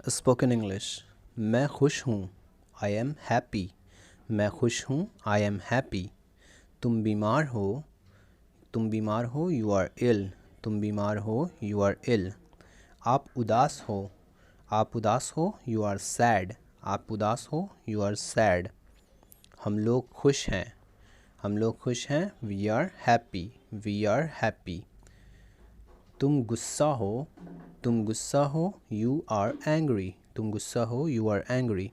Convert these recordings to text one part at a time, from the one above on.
Spoken English. मैं खुश हूँ। I am happy. मैं खुश हूँ। I am happy. तुम बीमार हो। तुम बीमार हो। You are ill. तुम बीमार हो। You are ill. आप उदास हो। आप उदास हो। You are sad. आप उदास हो। You are sad. हम लोग खुश हैं। हम लोग खुश हैं। We are happy. We are happy. तुम गुस्सा हो। तुम गुस्सा हो। You are angry. तुम गुस्सा हो। You are angry.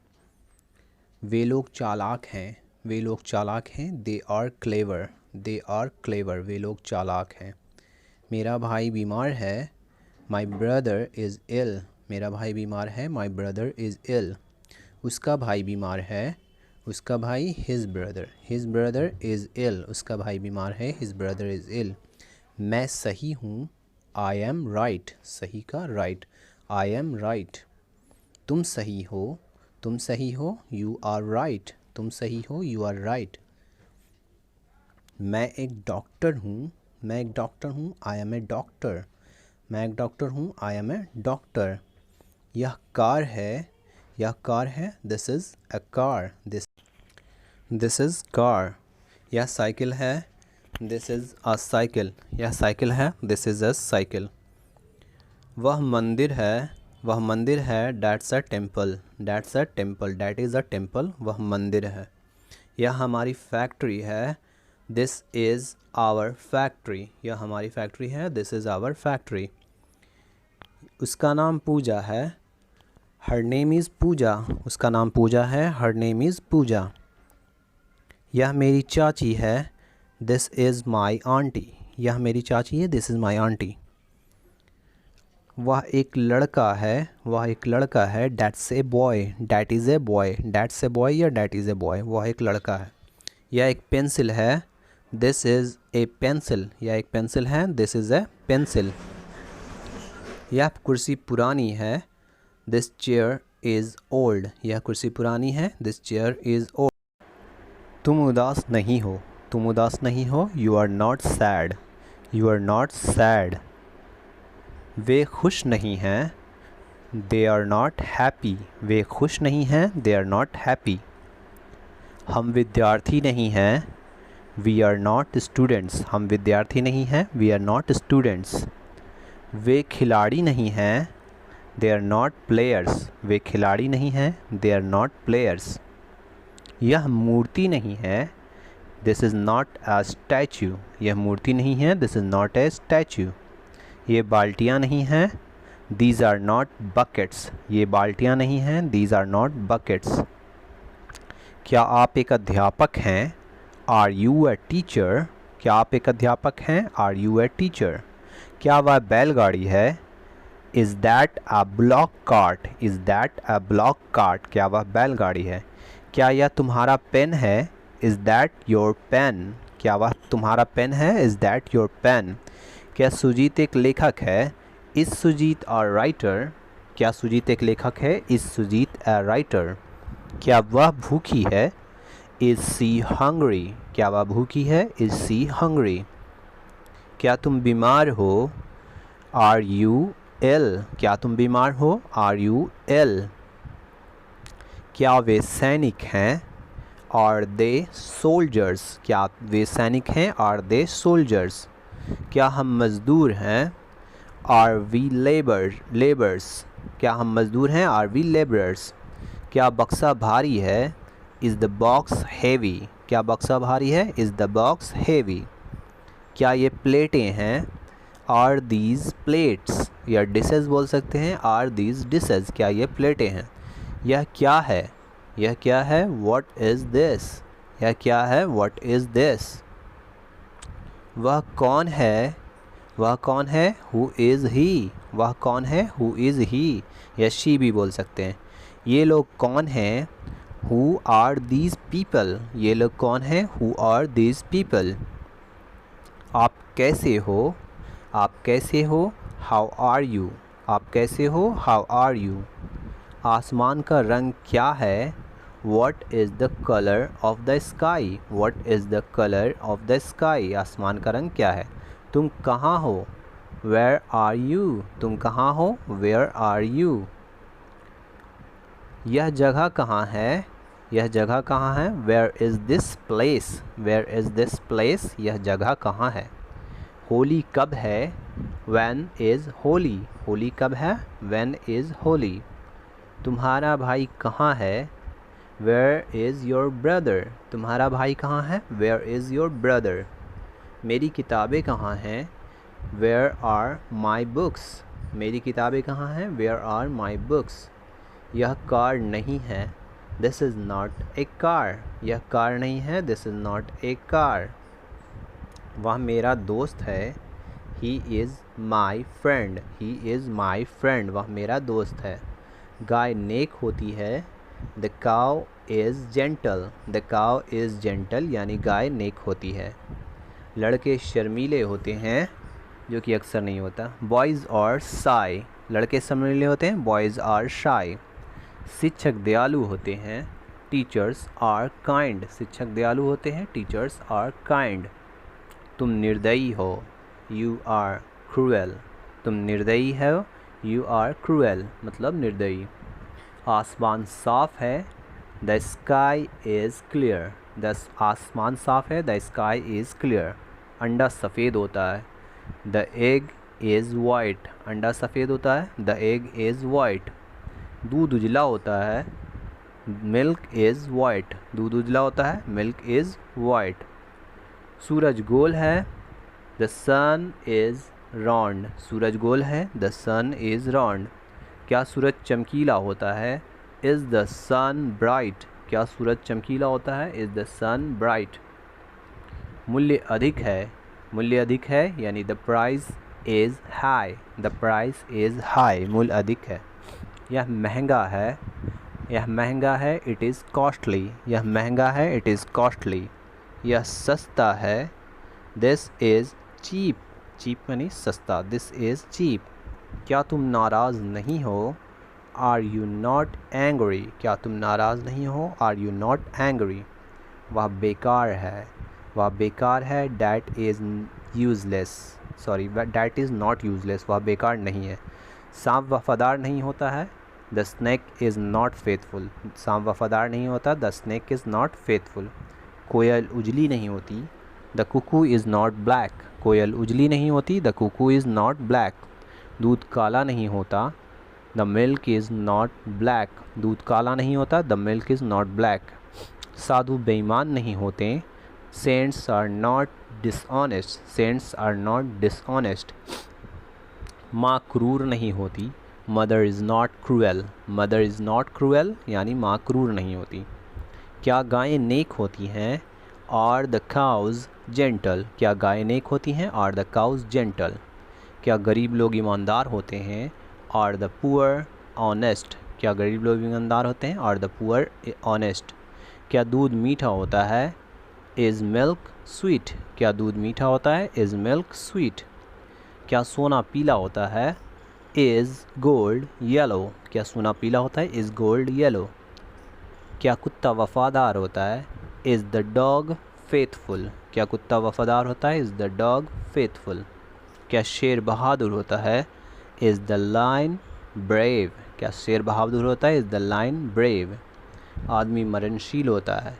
वे लोग चालाक हैं। वे लोग चालाक हैं। They are clever. They are clever. वे लोग चालाक हैं। मेरा भाई बीमार है। My brother is ill. मेरा भाई बीमार है। My brother is ill. उसका भाई बीमार है। उसका भाई हिज ब्रदर इज़ इल। उसका भाई बीमार है। हिज ब्रदर इज़ इल। मैं सही हूँ। I M right. सही का राइट। I am right. तुम सही हो। तुम सही हो। You are right. तुम सही हो। You are right. मैं एक डॉक्टर हूँ। मैं एक डॉक्टर हूँ। I am a doctor. मैं एक डॉक्टर हूँ। I am a doctor. यह कार है। यह कार है। This is a car. This is car. यह साइकिल है। This is a cycle. यह साइकिल है। This is a cycle. वह मंदिर है। वह मंदिर है। That's a temple. That's a temple. That is a temple. वह मंदिर है। यह हमारी फैक्ट्री है। This is our factory. यह हमारी फैक्ट्री है। This is our factory. उसका नाम पूजा है। Her name is Puja. उसका नाम पूजा है। Her name is Puja. यह मेरी चाची है। This is my aunty. यह मेरी चाची है। This is my aunty. वह एक लड़का है। वह एक लड़का है। That's a boy. That is a boy. That's a boy या डैट इज़ ए बॉय। वह एक लड़का है। यह एक पेंसिल है। This is a pencil. यह एक पेंसिल है। This is a pencil. यह कुर्सी पुरानी है। This chair is old. यह कुर्सी पुरानी है। This chair is old. तुम उदास नहीं हो। तुम उदास नहीं हो। You are not sad. You are not sad. वे खुश नहीं हैं। They are not happy. वे खुश नहीं हैं। They are not happy. हम विद्यार्थी नहीं हैं। We are not students. हम विद्यार्थी नहीं हैं। We are not students. वे खिलाड़ी नहीं हैं। They are not players. वे खिलाड़ी नहीं हैं। They are not players. यह मूर्ति नहीं है। This is not a statue. यह मूर्ति नहीं है। This is not a statue. ये बाल्टियाँ नहीं हैं। These are not buckets. ये बाल्टियाँ नहीं हैं। These are not buckets. क्या आप एक अध्यापक हैं? Are you a teacher? क्या आप एक अध्यापक हैं? Are you a teacher? क्या वह बैलगाड़ी है? Is that a bullock cart? Is that a bullock cart? क्या वह बैलगाड़ी है? क्या यह तुम्हारा पेन है? Is that your pen? क्या वह तुम्हारा पेन है? Is that your pen? क्या सुजीत एक लेखक है? Is Sujit a writer? क्या सुजीत एक लेखक है? Is Sujit a writer? क्या वह भूखी है? Is she hungry? क्या वह भूखी है? Is she hungry? क्या तुम बीमार हो? Are you ill? क्या तुम बीमार हो? Are you ill? क्या वे सैनिक हैं? Are they soldiers? क्या वे सैनिक हैं? Are they soldiers? क्या हम मज़दूर हैं? Are we labours? क्या हम मज़दूर हैं? Are we labourers? क्या बक्सा भारी है? Is the box heavy? क्या बक्सा भारी है? Is the box heavy? क्या ये प्लेटें हैं? Are these plates? या डिशेज़ बोल सकते हैं। Are these dishes? क्या ये प्लेटें हैं? यह क्या है? यह क्या है? What is this? यह क्या है? What is this? वह कौन है? वह कौन है? हु इज़ ही? वह कौन है? हु इज़ ही? या शी भी बोल सकते हैं। ये लोग कौन हैं? Who are these people? ये लोग कौन हैं? Who are these people? आप कैसे हो? आप कैसे हो? How are you? आप कैसे हो? How are you? आसमान का रंग क्या है? What is the color of the sky? What is the color of the sky? आसमान का रंग क्या है? तुम कहाँ हो? Where are you? तुम कहाँ हो? Where are you? यह जगह कहाँ है, यह जगह कहाँ है। Where is this place, where is this place, यह जगह कहाँ है। होली कब है, व्हेन इज़ होली, होली कब है, व्हेन इज़ होली। तुम्हारा भाई कहाँ है, वेयर इज़ योर ब्रदर, तुम्हारा भाई कहाँ है, वेयर इज़ योर ब्रदर। मेरी किताबें कहाँ हैं, वेयर आर माई बुक्स, मेरी किताबें कहाँ हैं, वेयर आर माई बुक्स। यह कार नहीं है, this is not A car, यह कार नहीं है, this is not A car. वह मेरा दोस्त है, he is my friend, he is my friend, वह मेरा दोस्त है। गाय नेक होती है, the cow is gentle, the cow is gentle, यानी गाय नेक होती है। लड़के शर्मीले होते हैं, जो कि अक्सर नहीं होता। बॉयज़ आर शाय, लड़के शर्मीले होते हैं, बॉयज़ आर शाय। शिक्षक दयालु होते हैं, टीचर्स आर काइंड, शिक्षक दयालु होते हैं, टीचर्स आर काइंड। तुम निर्दयी हो, यू आर क्रूएल, तुम निर्दयी हो, यू आर क्रूएल, मतलब निर्दयी। आसमान साफ है, द स्काई इज़ क्लियर, आसमान साफ है, द स्काई इज़ क्लियर। अंडा सफ़ेद होता है, द एग इज़ वाइट, अंडा सफ़ेद होता है, द एग इज़ वाइट। दूध उजला होता है, मिल्क इज़ वाइट, दूध उजला होता है, मिल्क इज़ वाइट। सूरज गोल है, द सन इज़ राउंड, सूरज गोल है, द सन इज़ राउंड। क्या सूरज चमकीला होता है, इज़ द सन ब्राइट, क्या सूरज चमकीला होता है, इज़ द सन ब्राइट। मूल्य अधिक है, मूल्य अधिक है, यानी the price is high, the price is high, मूल्य अधिक है। यह महंगा है, यह महंगा है, इट इज़ कॉस्टली, यह महंगा है, इट इज़ कॉस्टली। यह सस्ता है, दिस इज़ चीप, चीप यानी सस्ता, दिस इज़ चीप। क्या तुम नाराज़ नहीं हो, आर यू नॉट एंग्री, क्या तुम नाराज़ नहीं हो, आर यू नॉट एंग्री। वह बेकार है, वह बेकार है, that is useless, sorry that is not useless, वह बेकार नहीं है। सांप वफ़ादार नहीं होता है, the snake is not faithful, सांप वफ़ादार नहीं होता, the snake is not faithful. कोयल उजली नहीं होती, the cuckoo is not black, कोयल उजली नहीं होती, the cuckoo is not black. दूध काला नहीं होता, the milk is not black, दूध काला नहीं होता, the milk is not black. साधु बेईमान नहीं होते, saints are not dishonest, saints are not dishonest. माँ क्रूर नहीं होती, mother is not cruel, mother is not cruel, यानी माँ क्रूर नहीं होती। क्या गायें नेक होती हैं, आर द काउज़ जेंटल, क्या गायें नेक होती हैं, आर द काउज़ जेंटल। क्या गरीब लोग ईमानदार होते हैं, आर द पुअर ऑनेस्ट, क्या गरीब लोग ईमानदार होते हैं, आर द पुअर ऑनेस्ट। क्या दूध मीठा होता है, इज़ मिल्क स्वीट, क्या दूध मीठा होता है, इज़ मिल्क स्वीट। क्या सोना पीला होता है, इज़ गोल्ड येलो, क्या सोना पीला होता है, इज़ गोल्ड येलो। क्या कुत्ता वफ़ादार होता है, इज़ द डॉग फेथफुल, क्या कुत्ता वफ़ादार होता है, इज़ द डॉग फेथफुल। क्या शेर बहादुर होता है, इज़ द लायन ब्रेव, क्या शेर बहादुर होता है, इज़ द लायन ब्रेव। आदमी मरणशील होता है,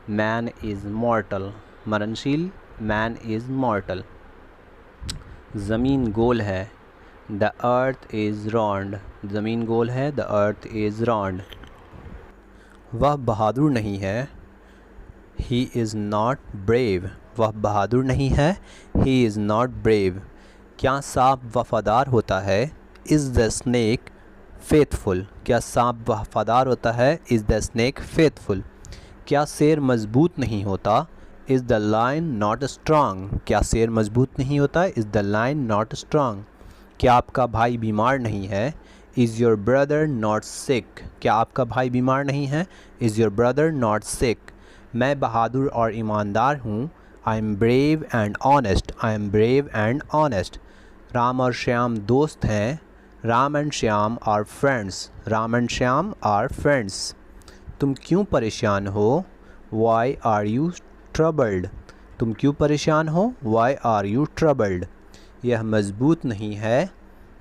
मैन इज़ मॉर्टल, मरणशील, मैन इज़ मॉर्टल। ज़मीन गोल है, द अर्थ इज़ राउंड, ज़मीन गोल है, द अर्थ इज़ राउंड। वह बहादुर नहीं है, ही इज़ नॉट ब्रेव, वह बहादुर नहीं है, ही इज़ नॉट ब्रेव। क्या सांप वफ़ादार होता है, इज़ द स्नेक फेथफुल, क्या सांप वफ़ादार होता है, इज़ द स्नेक फेथफुल। क्या शेर मजबूत नहीं होता, is the lion not strong, क्या शेर मजबूत नहीं होता, is the lion not strong. क्या आपका भाई बीमार नहीं है, is your brother not sick, क्या आपका भाई बीमार नहीं है, is your brother not sick. मैं बहादुर और ईमानदार हूँ, I am brave and honest, I am brave and honest. Ram और श्याम दोस्त हैं, Ram and Shyam are friends, Ram and Shyam are friends. तुम क्यों परेशान हो, वाई आर यू ट्रबल्ड, तुम क्यों परेशान हो, वाई आर यू ट्रबल्ड। यह मजबूत नहीं है,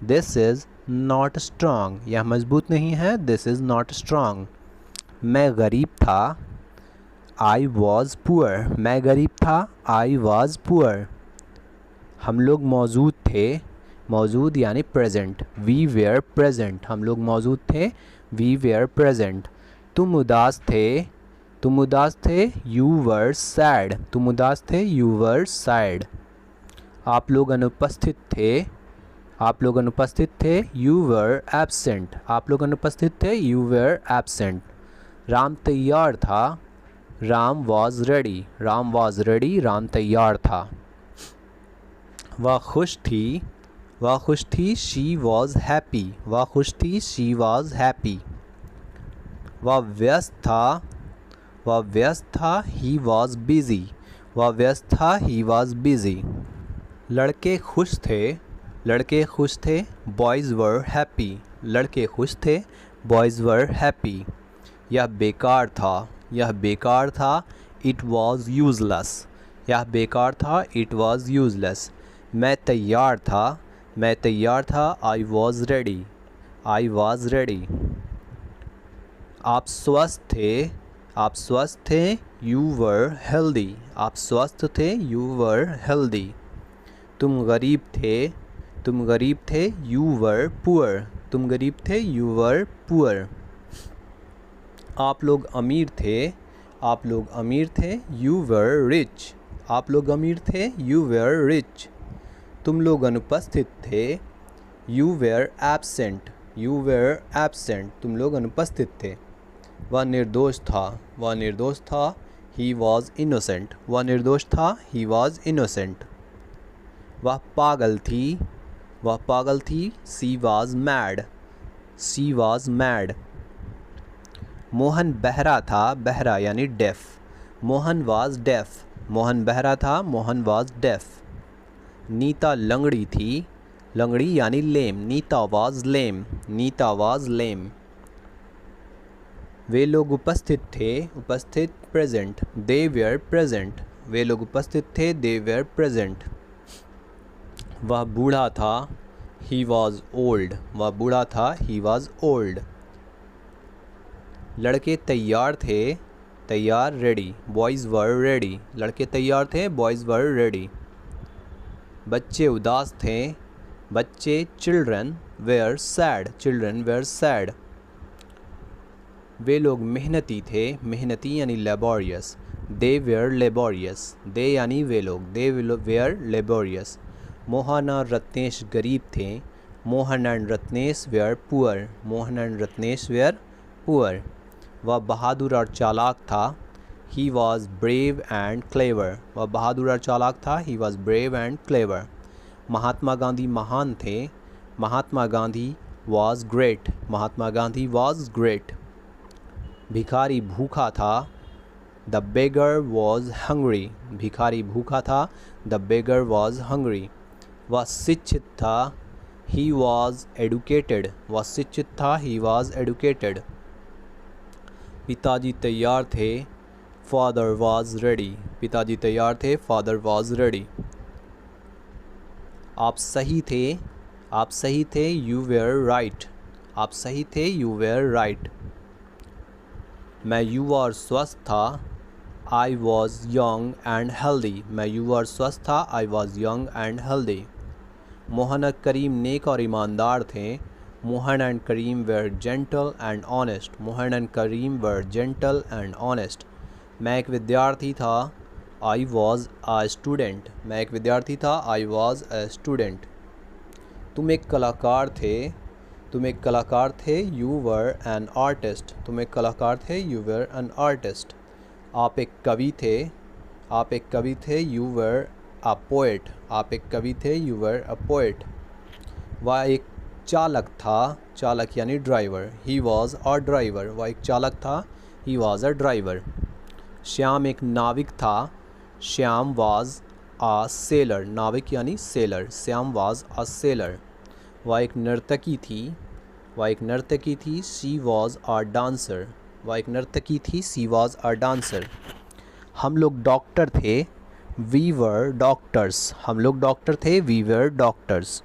दिस इज़ नॉट स्ट्रॉन्ग, यह मजबूत नहीं है, दिस इज़ नॉट स्ट्रॉन्ग। मैं गरीब था, आई वॉज पुअर, मैं गरीब था, आई वॉज पुअर। हम लोग मौजूद थे, मौजूद यानी प्रेजेंट, वी वेयर प्रेजेंट, हम लोग मौजूद थे, वी वेयर प्रेजेंट। तुम उदास थे, तुम उदास थे, यू वर सैड, तुम उदास थे, यू वर सैड। आप लोग अनुपस्थित थे, आप लोग अनुपस्थित थे, यू वर एब्सेंट, आप लोग अनुपस्थित थे, यू वर एब्सेंट। राम तैयार था, Ram was ready, Ram was ready, Ram तैयार था। वह खुश थी, वह खुश थी, शी वॉज हैप्पी, वह खुश थी, शी वॉज हैप्पी। वह व्यस्त था, वह व्यस्त था, ही वॉज बिज़ी, वह व्यस्त था, ही वॉज बिज़ी। लड़के खुश थे, लड़के खुश थे, बॉयज़ वर हैप्पी, लड़के खुश थे, बॉयज़ वर हैप्पी। यह बेकार था, यह बेकार था, इट वॉज यूज़लेस, यह बेकार था, इट वॉज यूज़लेस। मैं तैयार था, मैं तैयार था, I was ready, I was ready. आप स्वस्थ थे, आप स्वस्थ थे, यू वर हेल्दी, आप स्वस्थ थे, यू वर हेल्दी। तुम गरीब थे, तुम गरीब थे, यू वर पुअर, तुम गरीब थे, यू वर पुअर। आप लोग अमीर थे, आप लोग अमीर थे, यू वर रिच, आप लोग अमीर थे, यू वर रिच। तुम लोग अनुपस्थित थे, you were absent, you were absent, तुम लोग अनुपस्थित थे। वह निर्दोष था, वह निर्दोष था, ही वॉज इनोसेंट, वह निर्दोष था, ही वॉज इनोसेंट। वह पागल थी, वह पागल थी, she was mad, she was mad. Mohan बहरा था, बहरा यानी deaf, Mohan was deaf, Mohan बहरा था, मोहन वॉज डेफ। नीता लंगड़ी थी, लंगड़ी यानी lame, Nita was lame, Nita was lame. वे लोग उपस्थित थे, उपस्थित प्रेजेंट, दे वेयर प्रेजेंट, वे लोग उपस्थित थे, दे वेयर प्रेजेंट। वह बूढ़ा था, ही वॉज ओल्ड, वह बूढ़ा था, ही वॉज ओल्ड। लड़के तैयार थे, तैयार रेडी, बॉयज़ वर रेडी, लड़के तैयार थे, बॉयज़ वर रेडी। बच्चे उदास थे, बच्चे children were sad, children were sad. वे लोग मेहनती थे, मेहनती यानी laborious, they were laborious, they यानी वे लोग, दे वेयर लेबोरियस। मोहन और रत्नेश गरीब थे, Mohan and Ratnesh were poor, Mohan and Ratnesh were poor. वह बहादुर और चालाक था, he was brave and clever, वह बहादुर और चालाक था, he was brave and clever. Mahatma Gandhi महान थे, Mahatma Gandhi was great, Mahatma Gandhi was great. भिखारी भूखा था, द बेगर वॉज हंग्री, भिखारी भूखा था, द बेगर वॉज हंग्री। वह शिक्षित था, ही वॉज एडुकेटेड, वह शिक्षित था, ही वॉज एडुकेटेड। पिताजी तैयार थे, फादर वॉज रेडी, पिताजी तैयार थे, फादर वॉज रेडी। आप सही थे, आप सही थे, यू वेयर राइट, आप सही थे, यू वेयर राइट। मैं युवा और स्वस्थ था, I was young and healthy, मैं युवा और स्वस्थ था, I was young and healthy. Mohan और करीम नेक और ईमानदार थे, Mohan and Karim were gentle and honest, Mohan and Karim were gentle and honest. मैं एक विद्यार्थी था, आई वॉज अ स्टूडेंट, मैं एक विद्यार्थी था, आई वॉज अ स्टूडेंट। तुम एक कलाकार थे, तुम एक कलाकार थे, यू वर एन आर्टिस्ट, तुम एक कलाकार थे, यू वर एन आर्टिस्ट। आप एक कवि थे, आप एक कवि थे, यू वर अ पोएट, आप एक कवि थे, यू वर अ पोएट। वह एक चालक था, चालक यानी driver, he was a driver, वह एक चालक था, he was a driver. Shyam एक नाविक था, श्याम वॉज अ सेलर, नाविक यानी seller, Shyam was a seller. वह एक नर्तकी थी, वह एक नर्तकी थी, शी वॉज अ डांसर, वह एक नर्तकी थी, शी वॉज अ डांसर। हम लोग डॉक्टर थे, वी वर डॉक्टर्स, हम लोग डॉक्टर थे, वी वर डॉक्टर्स।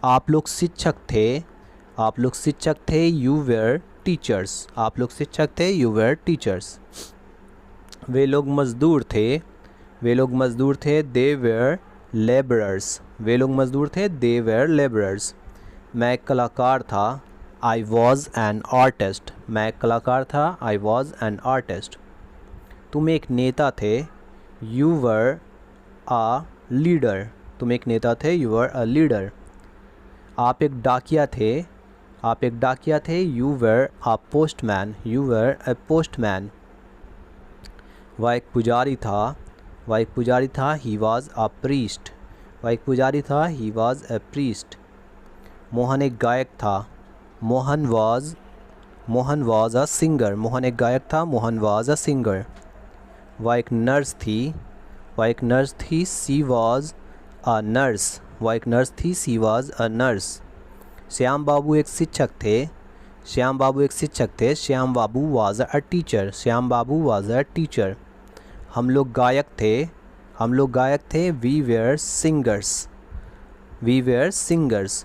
आप लोग शिक्षक थे, आप लोग शिक्षक थे, यू वेयर टीचर्स, आप लोग शिक्षक थे, यू वेयर टीचर्स। वे लोग मज़दूर थे, वे लोग मज़दूर थे, दे वेयर लेबरर्स, वे लोग मज़दूर थे, दे वेयर लेबरर्स। मैं एक कलाकार था, आई वॉज़ एन आर्टिस्ट, मैं एक कलाकार था, आई वॉज़ एन आर्टिस्ट। तुम एक नेता थे, यू वर आ लीडर, तुम एक नेता थे, यू वर अ लीडर। आप एक डाकिया थे, आप एक डाकिया थे, you were a postman, you were a postman. वह एक पुजारी था, वह एक पुजारी था, ही वॉज़ अ प्रीस्ट, वह एक पुजारी था, he was a priest. Mohan एक गायक था, Mohan was a singer, Mohan एक गायक था, मोहन वॉज़ अ सिंगर। वह एक नर्स थी, वह एक नर्स थी, सी वॉज़ अ नर्स, वह एक नर्स थी, she was a nurse. Shyam Babu एक शिक्षक थे, श्याम बाबू एक शिक्षक थे, Shyam Babu was a teacher, Shyam Babu was a teacher. हम लोग गायक थे, हम लोग गायक थे, we were singers, we were singers.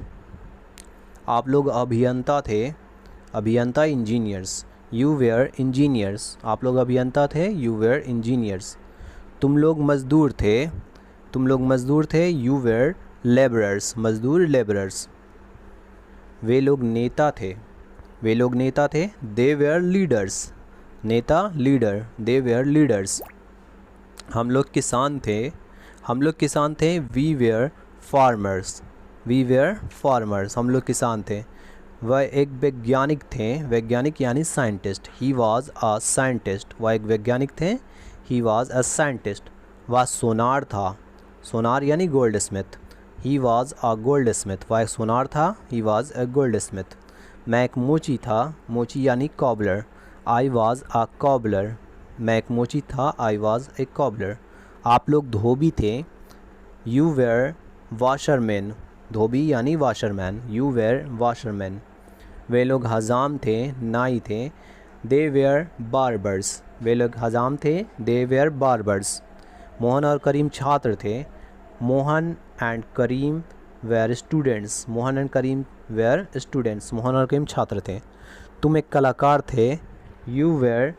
आप लोग अभियंता थे, अभियंता इंजीनियर्स, यू वेयर इंजीनियर्स, आप लोग अभियंता थे, यू वेयर इंजीनियर्स। तुम लोग मज़दूर थे, तुम लोग मज़दूर थे, यू वेयर लेबरर्स, मज़दूर लेबरर्स। वे लोग नेता थे, वे लोग नेता थे, दे वेयर लीडर्स, नेता लीडर, दे वेयर लीडर्स। हम लोग किसान थे, हम लोग किसान थे, we were farmers, we were farmers, हम लोग किसान थे। वह एक वैज्ञानिक थे, वैज्ञानिक यानी scientist, he was a scientist, वह एक वैज्ञानिक थे, ही वॉज़ अ साइंटिस्ट। वह सोनार था, सोनार यानी gold Smith, he was a gold Smith, वह एक सोनार था, he was a gold Smith. मैं एक मोची था, मोची यानी cobbler, I was a cobbler, मैं एक मोची था, आई वॉज़ ए कॉबलर। आप लोग धोबी थे, यू वेयर वाशरमैन, धोबी यानी वाशरमैन, यू वेयर वाशरमैन। वे लोग हजाम थे, नाई थे, दे वेयर बार्बर्स, वे लोग हजाम थे, दे वेयर बार्बर्स। मोहन और करीम छात्र थे, Mohan and Karim were students, Mohan and Karim were students, Mohan और करीम छात्र थे। तुम एक कलाकार थे, यू वेयर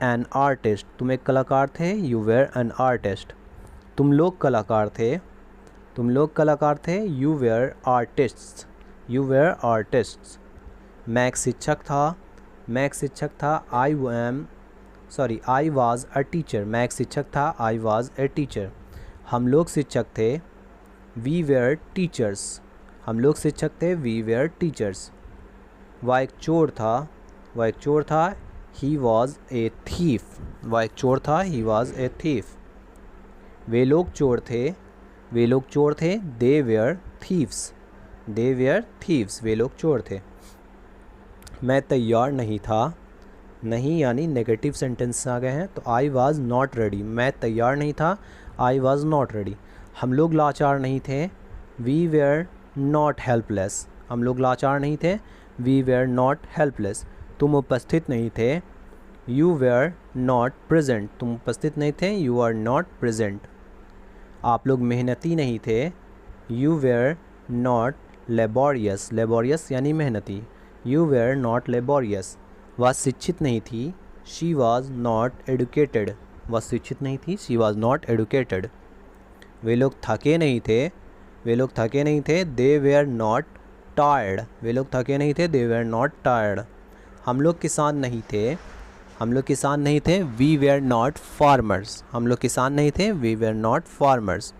एन आर्टिस्ट, तुम एक कलाकार थे, यू वेयर एन आर्टिस्ट। तुम लोग कलाकार थे, तुम लोग कलाकार थे, you were artists, you were artists. मैं एक शिक्षक था, मैं एक शिक्षक था, आई वॉज़ अ टीचर, मैं एक शिक्षक था, आई वॉज़ ए टीचर। हम लोग शिक्षक थे, वी वेयर टीचर्स, हम लोग शिक्षक थे, वी वेयर टीचर्स। वह एक चोर था, वह एक चोर था, ही वॉज़ ए थीफ, वह एक चोर था, ही वॉज़ ए थीफ। वे लोग चोर थे, वे लोग चोर थे, they were thieves, they were thieves, वे लोग चोर थे। मैं तैयार नहीं था, नहीं यानी नेगेटिव सेंटेंस आ गए हैं, तो आई वॉज़ नॉट रेडी, मैं तैयार नहीं था, आई वॉज़ नॉट रेडी। हम लोग लाचार नहीं थे, वी वेयर नॉट हेल्पलेस, हम लोग लाचार नहीं थे, वी वेयर नॉट हेल्पलेस। तुम उपस्थित नहीं थे, यू वेयर नॉट प्रेजेंट, तुम उपस्थित नहीं थे, यू आर नॉट प्रेजेंट। आप लोग मेहनती नहीं थे, you were not laborious, laborious यानी मेहनती, यू वेयर नॉट लेबोरियस। वह शिक्षित नहीं थी, शी वॉज़ नॉट एडुकेटेड, वह शिक्षित नहीं थी, शी वॉज़ नॉट एडुकेटेड। वे लोग थके नहीं थे, वे लोग थके नहीं थे, दे वेयर नॉट टायर्ड, वे लोग थके नहीं थे, दे वेयर नॉट टायर्ड। हम लोग किसान नहीं थे, हम लोग किसान नहीं थे, वी वेयर नॉट फार्मर्स, हम लोग किसान नहीं थे, वी वेयर नॉट फार्मर्स।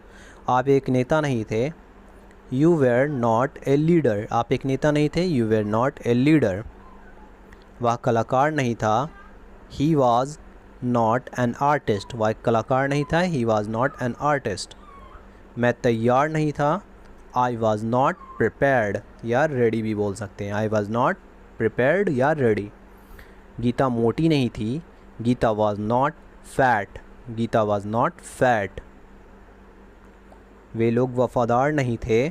आप एक नेता नहीं थे, you were not a leader, आप एक नेता नहीं थे, you were not a leader. वह कलाकार नहीं था, he was not an artist, वह एक कलाकार नहीं था, he was not an artist. मैं तैयार नहीं था, आई वॉज़ नॉट प्रिपेयर्ड या रेडी भी बोल सकते हैं, आई वॉज़ नॉट प्रिपेयर्ड या रेडी। गीता मोटी नहीं थी, Geeta was not fat, Geeta was not fat. वे लोग वफ़ादार नहीं थे,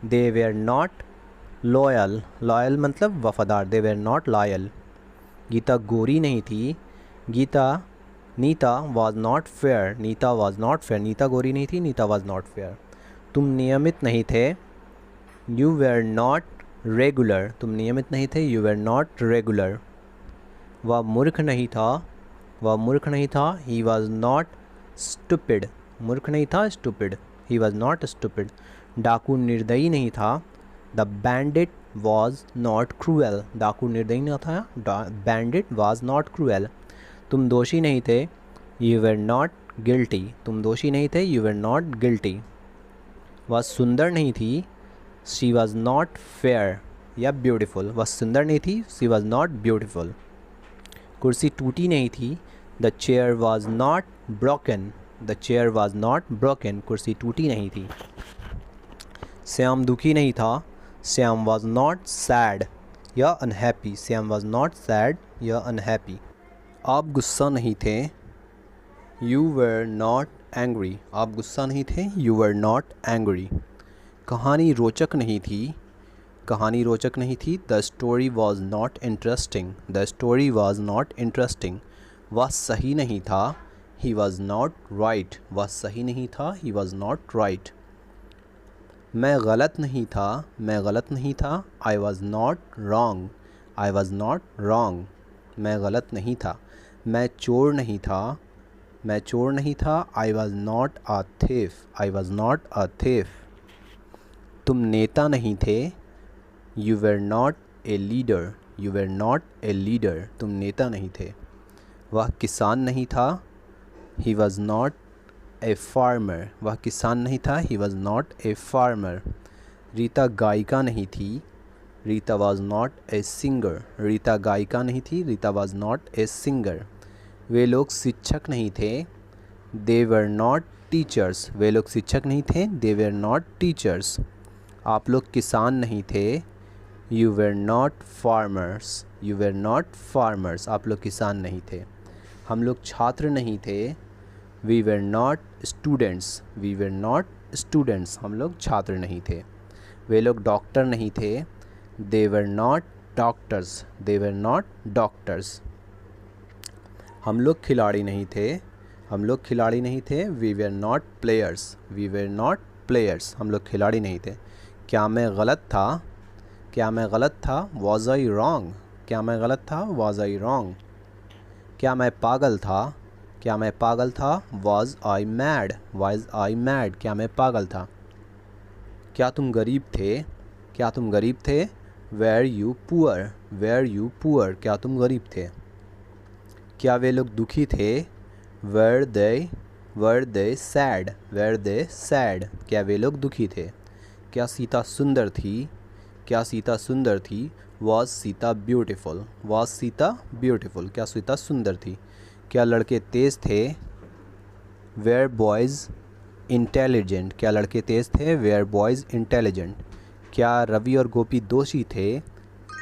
they were not loyal, loyal मतलब वफ़ादार, they were not loyal. Geeta गोरी नहीं थी, Neeta was not fair, Neeta was not fair, Neeta गोरी नहीं थी, नीता वॉज़ नॉट फेयर। तुम नियमित नहीं थे, यू वेर नॉट रेगुलर, तुम नियमित नहीं थे, यू वेर नॉट रेगुलर। वह मूर्ख नहीं था, वह मूर्ख नहीं था, ही वॉज नॉट स्टूपिड, मूर्ख नहीं था, stupid, he was not stupid. डाकू निर्दयी नहीं था, the bandit was not cruel, डाकू निर्दयी नहीं था, बैंडिट वॉज नॉट क्रूएल। तुम दोषी नहीं थे, यू वेर नॉट गिल्टी, तुम दोषी नहीं थे, यू वेर नॉट गिल्टी। वह सुंदर नहीं थी, शी वॉज नॉट फेयर या ब्यूटिफुल, वह सुंदर नहीं थी, शी वॉज नॉट ब्यूटिफुल। कुर्सी टूटी नहीं थी, the chair was not broken, the chair was not broken, कुर्सी टूटी नहीं थी। श्याम दुखी नहीं था, श्याम वॉज नॉट सैड या unhappy, Shyam was not sad या अनहैप्पी। आप गुस्सा नहीं थे, यू वर नॉट एंग्री, आप गुस्सा नहीं थे, यू वर नॉट एंग्री। कहानी रोचक नहीं थी, कहानी रोचक नहीं थी, the story was not interesting, the story was not interesting. वह सही नहीं था, ही वॉज नॉट राइट, वह सही नहीं था, ही वॉज नॉट राइट। मैं गलत नहीं था, मैं गलत नहीं था, I was not wrong, I was not wrong, मैं गलत नहीं था। मैं चोर नहीं था, मैं चोर नहीं था, I was not a thief, I was not a thief. तुम नेता नहीं थे, you were not a leader, you were not a leader, तुम नेता नहीं थे। वह किसान नहीं था, he was not a farmer, वह किसान नहीं था, he was not a farmer. Rita गायिका नहीं थी, Rita was not a singer, Rita गायिका नहीं थी, Rita was not a singer. वे लोग शिक्षक नहीं थे, दे वर नॉट टीचर्स, वे लोग शिक्षक नहीं थे, दे वर नॉट टीचर्स। आप लोग किसान नहीं थे, you were not farmers, you were not farmers, आप लोग किसान नहीं थे। हम लोग छात्र नहीं थे, we were not students, we were not students, हम लोग छात्र नहीं थे। वे लोग डॉक्टर नहीं थे, they were not doctors, they were not doctors. हम लोग खिलाड़ी नहीं थे, हम लोग खिलाड़ी नहीं थे, we were not players, we were not players, हम लोग खिलाड़ी नहीं थे। क्या मैं गलत था, क्या मैं गलत था, वॉज आई रॉन्ग, क्या मैं गलत था, वॉज आई रॉन्ग। क्या मैं पागल था, क्या मैं पागल था, was I mad, was I mad, क्या मैं पागल था। क्या तुम गरीब थे, क्या तुम गरीब थे, were you poor, were you poor, क्या तुम गरीब थे। क्या वे लोग दुखी थे, वर दे सैड, वर दे सैड, क्या वे लोग दुखी थे। क्या सीता सुंदर थी, क्या सीता सुंदर थी, was Sita beautiful, was Sita beautiful, क्या सीता सुंदर थी। क्या लड़के तेज़ थे, वेयर बॉयज़ इंटेलिजेंट, क्या लड़के तेज़ थे, वेयर बॉयज़ इंटेलिजेंट। क्या रवि और गोपी दोषी थे,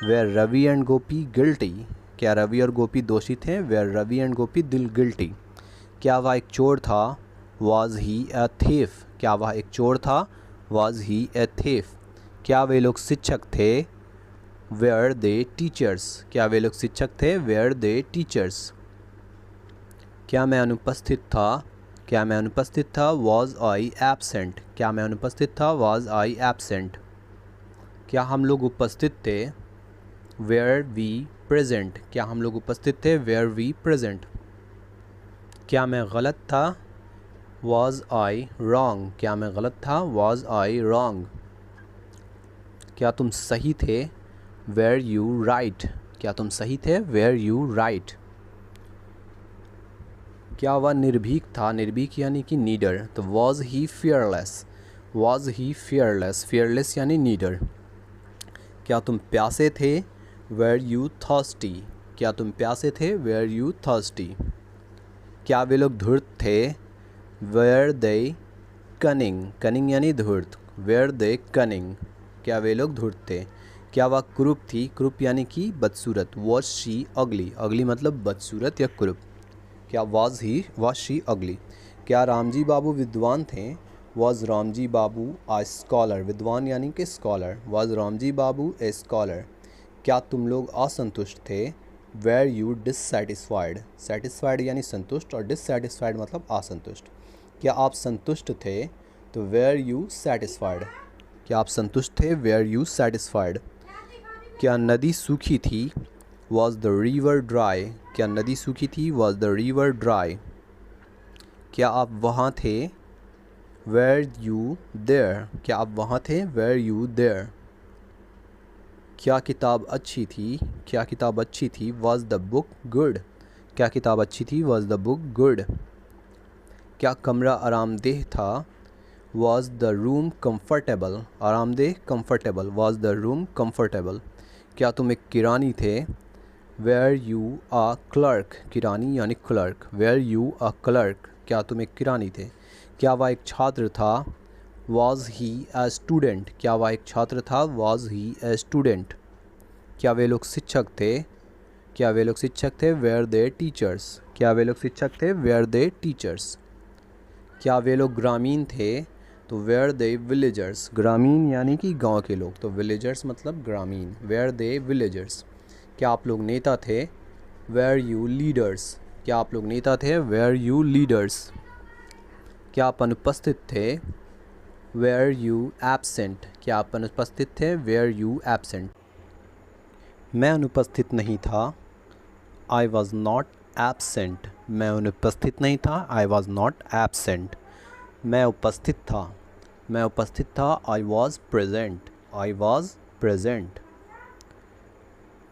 were Ravi and Gopi guilty, क्या रवि और गोपी दोषी थे, वेयर रवि एंड गोपी दिल गिल्टी। क्या वह एक चोर था, वॉज ही अ थीफ, क्या वह एक चोर था, वॉज ही ए थीफ। क्या वे लोग शिक्षक थे, वेयर दे टीचर्स, क्या वे लोग शिक्षक थे, वेयर दे टीचर्स। क्या मैं अनुपस्थित था, क्या मैं अनुपस्थित था, वॉज आई एब्सेंट, क्या मैं अनुपस्थित था, वॉज आई एब्सेंट। क्या हम लोग उपस्थित थे, वेयर वी प्रेजेंट, क्या हम लोग उपस्थित थे, वेयर वी प्रेजेंट। क्या मैं गलत था, वॉज आई रॉन्ग, क्या मैं गलत था, वॉज आई रॉन्ग। क्या तुम सही थे, वेयर यू राइट, क्या तुम सही थे, वेयर यू राइट। क्या वह निर्भीक था, निर्भीक यानी कि नीडर, तो was he fearless, was he fearless, fearless यानी नीडर। क्या तुम प्यासे थे, वेयर यू थर्स्टी, क्या तुम प्यासे थे, वेयर यू थर्स्टी। क्या वे लोग धूर्त थे, वेयर दे कनिंग, कनिंग यानी धूर्त, वेयर दे कनिंग, क्या वे लोग धूर्त थे। क्या वह कुरूप थी, कुरूप यानी कि बदसूरत, वॉज शी अगली, अगली मतलब बदसूरत या कुरूप। क्या वॉज शी अगली। क्या रामजी बाबू विद्वान थे, was Ramji Babu a scholar, विद्वान यानी कि scholar, was Ramji Babu a scholar. क्या तुम लोग असंतुष्ट थे, वेयर यू डिससेटिस्फाइड, सेटिस्फाइड यानी संतुष्ट और डिससेटिस्फाइड मतलब असंतुष्ट। क्या आप संतुष्ट थे, तो वेयर यू सेटिस्फाइड। क्या आप संतुष्ट थे? Were you satisfied? क्या नदी सूखी थी? Was the river dry? क्या नदी सूखी थी? Was the river dry? क्या आप वहाँ थे? Were you there? क्या आप वहाँ थे? Were you there? क्या किताब अच्छी थी? क्या किताब अच्छी थी? Was the book good? क्या किताब अच्छी थी? Was the book good? क्या कमरा आरामदेह था? Was the room comfortable? आरामदेह, comfortable. Was the room comfortable? क्या तुम एक किरानी थे? Were you a clerk? किरानी यानी clerk. Were you a clerk? क्या तुम एक किरानी थे? क्या वह एक छात्र था? Was he a student? क्या वह एक छात्र था? Was he a student? क्या वे लोग शिक्षक थे? क्या वे लोग शिक्षक थे? Were they teachers? क्या वे लोग शिक्षक थे? Were they teachers? क्या वे लोग ग्रामीण थे? तो वेयर दे विलेजर्स? ग्रामीण यानी कि गांव के लोग, तो विलेजर्स मतलब ग्रामीण। Were they villagers? क्या आप लोग नेता थे? Were you leaders? क्या आप लोग नेता थे? Were you leaders? क्या आप अनुपस्थित थे? Were you absent? क्या आप अनुपस्थित थे? Were you absent? मैं अनुपस्थित नहीं था। I was not absent? मैं अनुपस्थित नहीं था। I was not absent. मैं उपस्थित था। मैं उपस्थित था। I was present. I was present.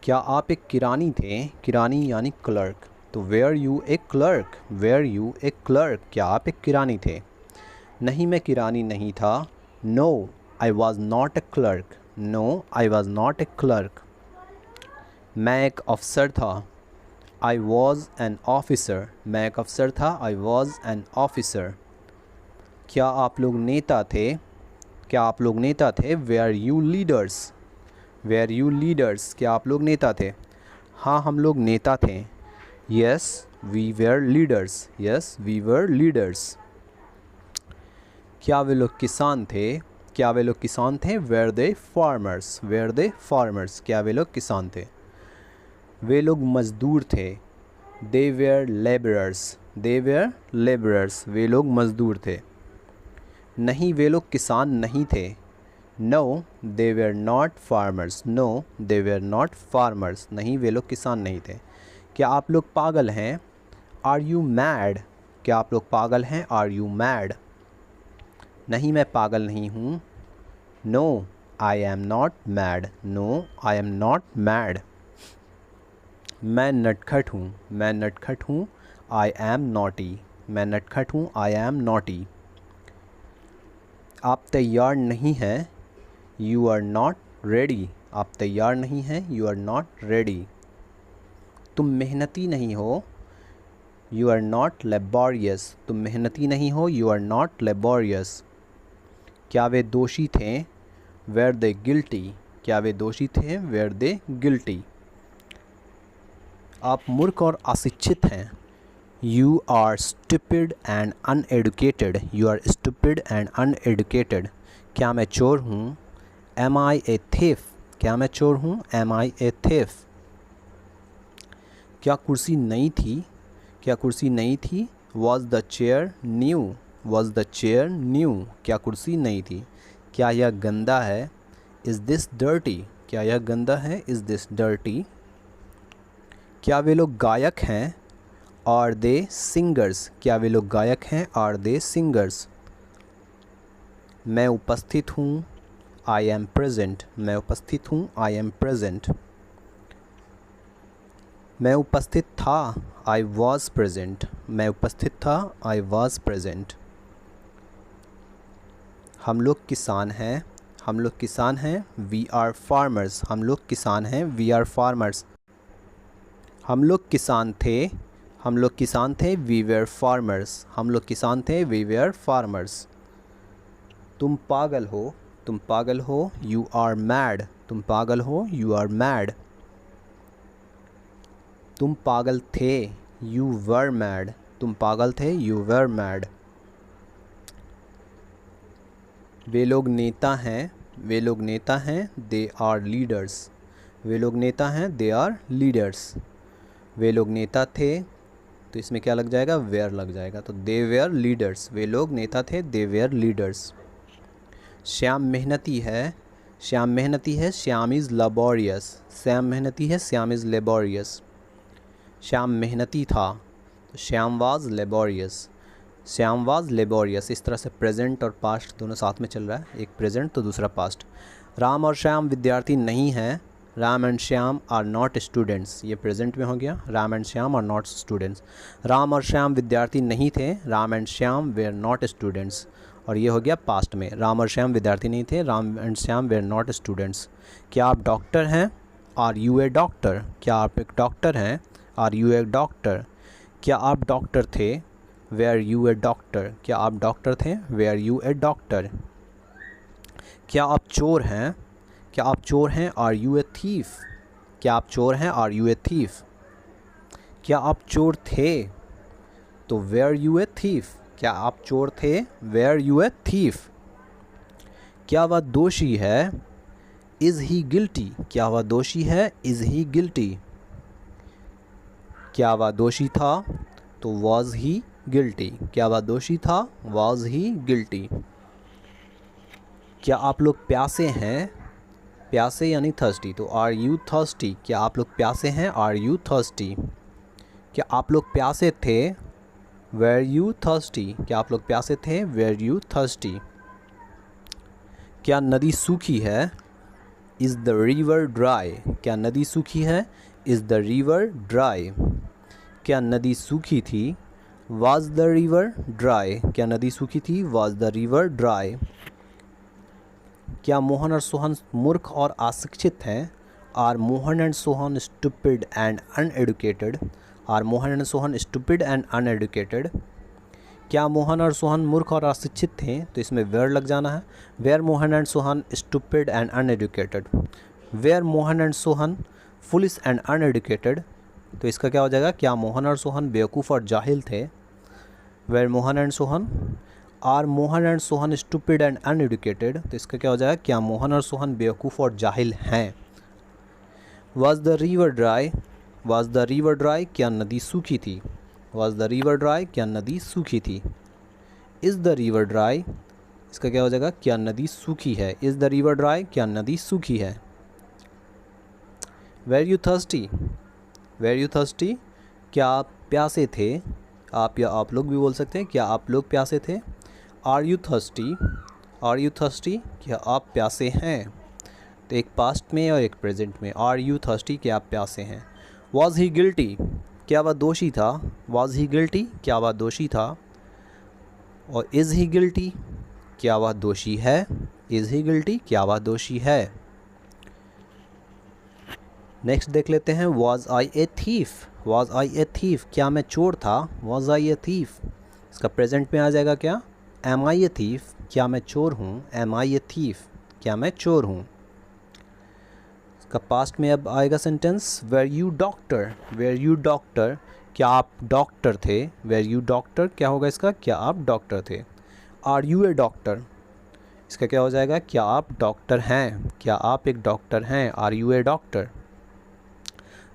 क्या आप एक किरानी थे? किरानी यानी क्लर्क, तो were you a clerk? Were you a clerk? क्या आप एक किरानी थे? नहीं, मैं किरानी नहीं था। No I was not a clerk. No I was not a clerk. मैं एक अफसर था। I was an officer. मैं एक अफसर था। I was an officer. क्या आप लोग नेता थे? क्या आप लोग नेता थे? Were you leaders? Were you leaders? क्या आप लोग नेता थे? हाँ, हम लोग नेता थे। Yes we were leaders. Yes we were leaders. क्या वे लोग किसान थे? क्या वे लोग किसान थे? Were they farmers? Were they farmers? क्या वे लोग किसान थे? वे लोग मज़दूर थे। They were labourers. They were labourers? वे लोग मज़दूर थे। नहीं, वे लोग किसान नहीं थे। No they were not farmers. No they were not farmers? नहीं, वे लोग किसान नहीं थे। क्या आप लोग पागल हैं? Are you mad? क्या आप लोग पागल हैं? Are you mad? नहीं, मैं पागल नहीं हूँ। No I am not mad. No I am not mad. मैं नटखट हूँ। मैं नटखट हूँ। I am naughty. मैं नटखट हूँ। I am naughty. आप तैयार नहीं हैं? You are not ready. आप तैयार नहीं हैं? You are not ready. तुम मेहनती नहीं हो। You are not laborious. तुम मेहनती नहीं हो। You are not laborious. क्या वे दोषी थे? Were they guilty? क्या वे दोषी थे? Were they guilty. आप मूर्ख और अशिक्षित हैं। You are stupid and uneducated. You are stupid and uneducated. क्या मैं चोर हूँ? Am I a thief? क्या मैं चोर हूँ? Am I a thief? क्या कुर्सी नई थी? क्या कुर्सी नई थी? Was the chair new? Was the chair new? क्या कुर्सी नई थी? क्या यह गंदा है? Is this dirty? क्या यह गंदा है? Is this dirty? क्या वे लोग गायक हैं? Are they singers? क्या वे लोग गायक हैं? Are they singers? मैं उपस्थित हूँ। I am present. मैं उपस्थित हूँ। I am present. मैं उपस्थित था। I was present. मैं उपस्थित था। I was present. हम लोग किसान हैं। हम लोग किसान हैं। We are farmers. हम लोग किसान हैं। We are farmers. हम लोग किसान थे। हम लोग किसान थे। We were farmers. हम लोग किसान थे। We were farmers. तुम पागल हो। तुम पागल हो। You are mad. तुम पागल हो। You are mad. तुम पागल थे। You were mad. तुम पागल थे। You were mad. वे लोग नेता हैं। वे लोग नेता हैं। They are leaders. वे लोग नेता हैं। They are leaders. वे लोग नेता थे, तो इसमें क्या लग जाएगा? वेयर लग जाएगा, तो दे वेयर लीडर्स। वे लोग नेता थे। They were leaders. श्याम मेहनती है, श्याम मेहनती है, श्याम इज़ लेबोरियस, श्याम मेहनती है, श्याम इज़ लेबोरियस। श्याम मेहनती था तो Shyam was laborious, Shyam was laborious. इस तरह से प्रेजेंट और पास्ट दोनों साथ में चल रहा है, एक प्रेजेंट तो दूसरा पास्ट। राम और श्याम विद्यार्थी नहीं हैं, Ram and Shyam are not students, ये प्रेजेंट में हो गया, Ram and Shyam are not students. Ram और श्याम विद्यार्थी नहीं थे, Ram and Shyam were not students, और ये हो गया पास्ट में, राम और श्याम विद्यार्थी नहीं थे, Ram and Shyam were not students. क्या आप डॉक्टर हैं, आर यू ए डॉक्टर, क्या आप एक डॉक्टर हैं, आर यू ए डॉक्टर। क्या आप डॉक्टर थे, वेयर यू ए डॉक्टर, क्या आप डॉक्टर थे, वेयर यू ए डॉक्टर। क्या आप चोर हैं, क्या आप चोर हैं, आर यू ए थीफ, क्या आप चोर हैं, आर यू ए थीफ। क्या आप चोर थे, तो वेयर यू ए थीफ, क्या आप चोर थे, वेयर यू ए थीफ। क्या वह दोषी है, इज़ ही गिल्टी, क्या वह दोषी है, इज़ ही गिल्टी। क्या वह दोषी था, तो वॉज ही गिल्टी, क्या वह दोषी था, वॉज ही गिल्टी। क्या आप लोग प्यासे हैं, प्यासे यानी थर्स्टी, तो आर यू थर्स्टी, क्या आप लोग प्यासे हैं, आर यू थर्स्टी। क्या आप लोग प्यासे थे, वेयर यू थर्स्टी, क्या आप लोग प्यासे थे, वेयर यू थर्स्टी। क्या नदी सूखी है, इज़ द रिवर ड्राई, क्या नदी सूखी है, इज़ द रिवर ड्राई। क्या नदी सूखी थी, वाज द रिवर ड्राई, क्या नदी सूखी थी, वाज द रिवर ड्राई। क्या मोहन और सोहन मूर्ख और अशिक्षित हैं, are Mohan and Sohan stupid and uneducated, are Mohan and Sohan stupid and uneducated. क्या मोहन और सोहन मूर्ख और अशिक्षित थे, तो इसमें वेयर लग जाना है, were Mohan and Sohan stupid and uneducated. Were Mohan and Sohan foolish and uneducated, तो इसका क्या हो जाएगा, क्या मोहन और सोहन बेवकूफ़ और जाहिल थे, were Mohan and Sohan. Are Mohan and Sohan stupid and uneducated, तो इसका क्या हो जाएगा, क्या मोहन और सोहन बेवकूफ़ और जाहिल हैं। Was the river dry, was the river dry, क्या नदी सूखी थी, वाज द रिवर ड्राई, क्या नदी सूखी थी। इज़ द रिवर ड्राई, इसका क्या हो जाएगा, क्या नदी सूखी है, इज़ द रिवर ड्राई, क्या नदी सूखी है। Were you thirsty, were you thirsty, क्या आप प्यासे थे, आप या आप लोग भी बोल सकते हैं, क्या आप लोग प्यासे थे। Are you thirsty, are you thirsty, क्या आप प्यासे हैं, तो एक पास्ट में और एक प्रेजेंट में, आर यू थर्स्टी, क्या आप प्यासे हैं। वॉज ही गिल्टी, क्या वह दोषी था, वॉज ही गिल्टी, क्या वह दोषी था। और इज़ ही गिल्टी, क्या वह दोषी है, इज़ ही गिल्टी, क्या वह दोषी है। नेक्स्ट देख लेते हैं, was I a thief, was I a thief, क्या मैं चोर था, वॉज आई ए थीफ। इसका प्रेजेंट में आ जाएगा क्या, एम आई ए थीफ, क्या मैं चोर हूँ, एम आई ए थीफ, क्या मैं चोर हूँ। इसका पास्ट में अब आएगा sentence, were you doctor, were you doctor, क्या आप डॉक्टर थे, वेर यू डॉक्टर, क्या होगा इसका, क्या आप डॉक्टर थे। आर यू ए डॉक्टर, इसका क्या हो जाएगा, क्या आप डॉक्टर हैं, क्या आप एक डॉक्टर हैं, are you a doctor.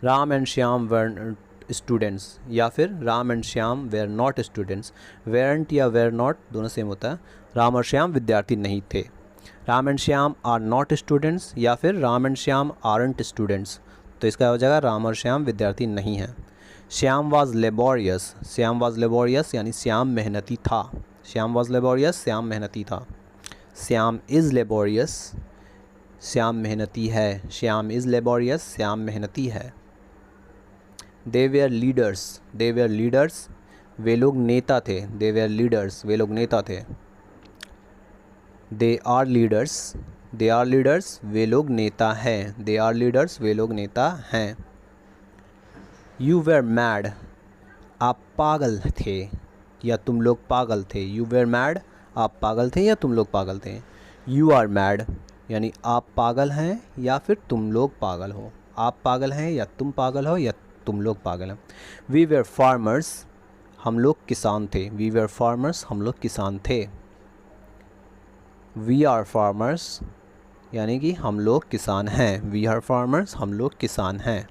Ram and Shyam were students, या फिर Ram and Shyam were not students, weren't या वेयर नॉट दोनों सेम होता है। राम और श्याम विद्यार्थी नहीं थे, Ram and Shyam are not students, या फिर Ram and Shyam aren't students, तो इसका हो जाएगा राम और श्याम विद्यार्थी नहीं हैं। Shyam was laborious, Shyam was laborious यानी श्याम मेहनती था, श्याम वाज लेबोरियस, श्याम मेहनती था। श्याम इज़ लेबोरियस, श्याम मेहनती है, श्याम इज़ लेबोरियस, श्याम मेहनती है। They were leaders, they were leaders, वे लोग नेता थे, दे वेयर लीडर्स, वे लोग नेता थे। They are leaders, they are leaders, वे लोग नेता हैं, दे आर लीडर्स, वे लोग नेता हैं। यू वेर मैड, आप पागल थे या तुम लोग पागल थे, यू वेर मैड, आप पागल थे या तुम लोग पागल थे। यू आर मैड यानी आप पागल हैं या फिर तुम लोग पागल हो, आप पागल हैं या तुम पागल हो या तुम लोग पागल हैं। वी वेर फार्मर्स, हम लोग किसान थे, वी वेर फार्मर्स, हम लोग किसान थे। वी आर फार्मर्स यानी कि हम लोग किसान हैं, वी आर फार्मर्स, हम लोग किसान हैं।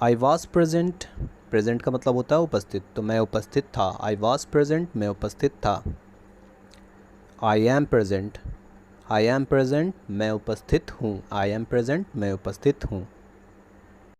आई वॉज प्रेजेंट, प्रेजेंट का मतलब होता है उपस्थित, तो मैं उपस्थित था, आई वॉज प्रेजेंट, मैं उपस्थित था। आई am present, I am present, मैं उपस्थित हूँ, आई एम प्रेजेंट, मैं उपस्थित हूँ।